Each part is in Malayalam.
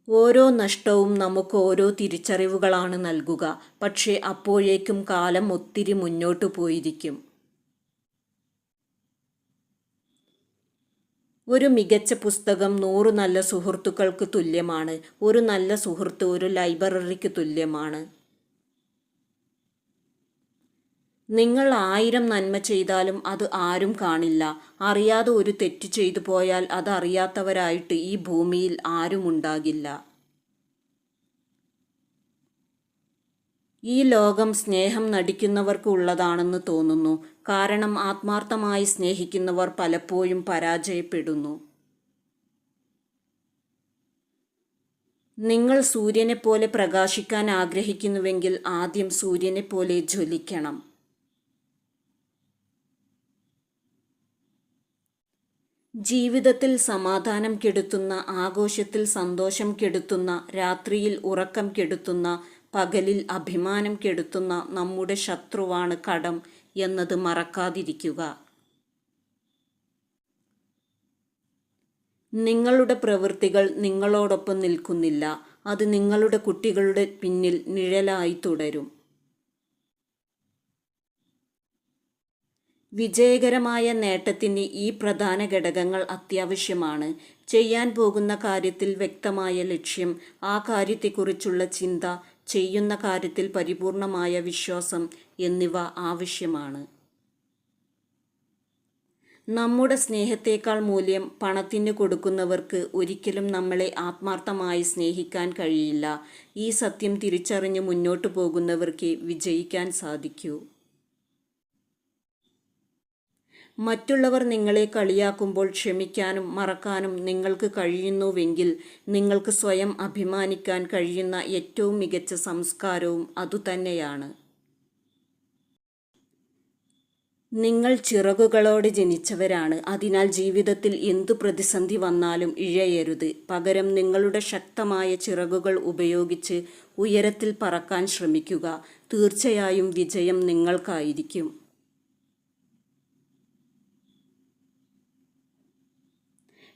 ഓരോ നഷ്ടവും നമുക്ക് ഓരോ തിരിച്ചറിവുകളാണ് നൽകുക. പക്ഷേ അപ്പോഴേക്കും കാലം ഒത്തിരി മുന്നോട്ടു പോയിരിക്കും. ഒരു മികച്ച പുസ്തകം 100 നല്ല സുഹൃത്തുക്കൾക്ക് തുല്യമാണ്. ഒരു നല്ല സുഹൃത്ത് ഒരു ലൈബ്രറിക്ക് തുല്യമാണ്. നിങ്ങൾ 1000 നന്മ ചെയ്താലും അത് ആരും കാണില്ല. അറിയാതെ ഒരു തെറ്റ് ചെയ്തു പോയാൽ അത് അറിയാത്തവരായിട്ട് ഈ ഭൂമിയിൽ ആരുമുണ്ടാകില്ല. ഈ ലോകം സ്നേഹം നടിക്കുന്നവർക്ക് ഉള്ളതാണെന്ന് തോന്നുന്നു. കാരണം ആത്മാർത്ഥമായി സ്നേഹിക്കുന്നവർ പലപ്പോഴും പരാജയപ്പെടുന്നു. നിങ്ങൾ സൂര്യനെപ്പോലെ പ്രകാശിക്കാൻ ആഗ്രഹിക്കുന്നുവെങ്കിൽ ആദ്യം സൂര്യനെപ്പോലെ ജ്വലിക്കണം. ജീവിതത്തിൽ സമാധാനം കെടുത്തുന്ന, ആഘോഷത്തിൽ സന്തോഷം കെടുത്തുന്ന, രാത്രിയിൽ ഉറക്കം കെടുത്തുന്ന, പകലിൽ അഭിമാനം കെടുത്തുന്ന നമ്മുടെ ശത്രുവാണ് കടം എന്നത് മറക്കാതിരിക്കുക. നിങ്ങളുടെ പ്രവൃത്തികൾ നിങ്ങളോടൊപ്പം നിൽക്കുന്നില്ല. അത് നിങ്ങളുടെ കുട്ടികളുടെ പിന്നിൽ നിഴലായി തുടരും. വിജയകരമായ നേട്ടത്തിന് ഈ പ്രധാന ഘടകങ്ങൾ അത്യാവശ്യമാണ്. ചെയ്യാൻ പോകുന്ന കാര്യത്തിൽ വ്യക്തമായ ലക്ഷ്യം, ആ കാര്യത്തെക്കുറിച്ചുള്ള ചിന്ത, ചെയ്യുന്ന കാര്യത്തിൽ പരിപൂർണമായ വിശ്വാസം എന്നിവ ആവശ്യമാണ്. നമ്മുടെ സ്നേഹത്തേക്കാൾ മൂല്യം പണത്തിന് കൊടുക്കുന്നവർക്ക് ഒരിക്കലും നമ്മളെ ആത്മാർത്ഥമായി സ്നേഹിക്കാൻ കഴിയില്ല. ഈ സത്യം തിരിച്ചറിഞ്ഞ് മുന്നോട്ടു പോകുന്നവർക്ക് വിജയിക്കാൻ സാധിക്കൂ. മറ്റുള്ളവർ നിങ്ങളെ കളിയാക്കുമ്പോൾ ക്ഷമിക്കാനും മറക്കാനും നിങ്ങൾക്ക് കഴിയുന്നുവെങ്കിൽ നിങ്ങൾക്ക് സ്വയം അഭിമാനിക്കാൻ കഴിയുന്ന ഏറ്റവും മികച്ച സംസ്കാരവും അതുതന്നെയാണ്. നിങ്ങൾ ചിറകുകളോടെ ജനിച്ചവരാണ്. അതിനാൽ ജീവിതത്തിൽ എന്തു പ്രതിസന്ധി വന്നാലും ഇഴയരുത്. പകരം നിങ്ങളുടെ ശക്തമായ ചിറകുകൾ ഉപയോഗിച്ച് ഉയരത്തിൽ പറക്കാൻ ശ്രമിക്കുക. തീർച്ചയായും വിജയം നിങ്ങൾക്കായിരിക്കും.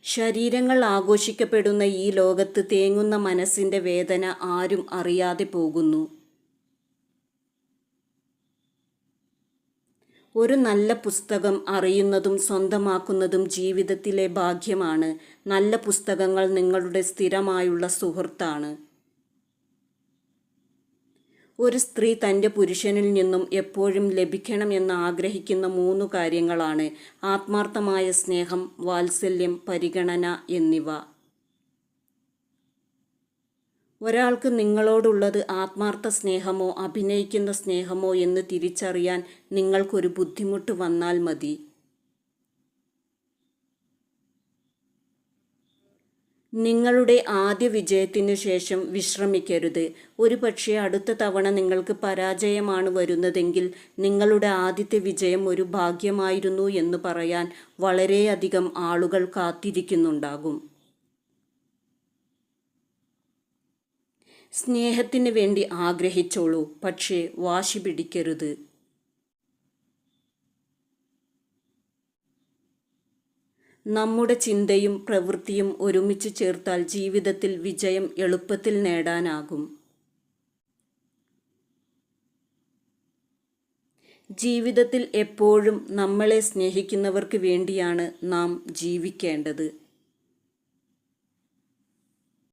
ശരീരങ്ങൾ ആഘോഷിക്കപ്പെടുന്ന ഈ ലോകത്ത് തേങ്ങുന്ന മനസ്സിൻ്റെ വേദന ആരും അറിയാതെ പോകുന്നു. ഒരു നല്ല പുസ്തകം അറിയുന്നതും സ്വന്തമാക്കുന്നതും ജീവിതത്തിലെ ഭാഗ്യമാണ്. നല്ല പുസ്തകങ്ങൾ നിങ്ങളുടെ സ്ഥിരമായുള്ള സുഹൃത്താണ്. ഒരു സ്ത്രീ തൻ്റെ പുരുഷനിൽ നിന്നും എപ്പോഴും ലഭിക്കണമെന്ന് ആഗ്രഹിക്കുന്ന 3 കാര്യങ്ങളാണ്: ആത്മാർത്ഥമായ സ്നേഹം, വാത്സല്യം, പരിഗണന എന്നിവ. ഒരാൾക്ക് നിങ്ങളോടുള്ളത് ആത്മാർത്ഥ സ്നേഹമോ അഭിനയിക്കുന്ന സ്നേഹമോ എന്ന് തിരിച്ചറിയാൻ നിങ്ങൾക്കൊരു ബുദ്ധിമുട്ട് വന്നാൽ മതി. നിങ്ങളുടെ ആദ്യ വിജയത്തിനു ശേഷം വിശ്രമിക്കരുത്. ഒരുപക്ഷേ അടുത്ത തവണ നിങ്ങൾക്ക് പരാജയമാണ് വരുന്നതെങ്കിൽ നിങ്ങളുടെ ആദ്യത്തെ വിജയം ഒരു ഭാഗ്യമായിരുന്നു എന്ന് പറയാൻ വളരെയധികം ആളുകൾ കാത്തിരിക്കുന്നുണ്ടാകും. സ്നേഹത്തിന് വേണ്ടി ആഗ്രഹിച്ചോളൂ, പക്ഷേ വാശി പിടിക്കരുത്. നമ്മുടെ ചിന്തയും പ്രവൃത്തിയും ഒരുമിച്ച് ചേർത്താൽ ജീവിതത്തിൽ വിജയം എളുപ്പത്തിൽ നേടാനാകും. ജീവിതത്തിൽ എപ്പോഴും നമ്മളെ സ്നേഹിക്കുന്നവർക്ക് വേണ്ടിയാണ് നാം ജീവിക്കേണ്ടത്.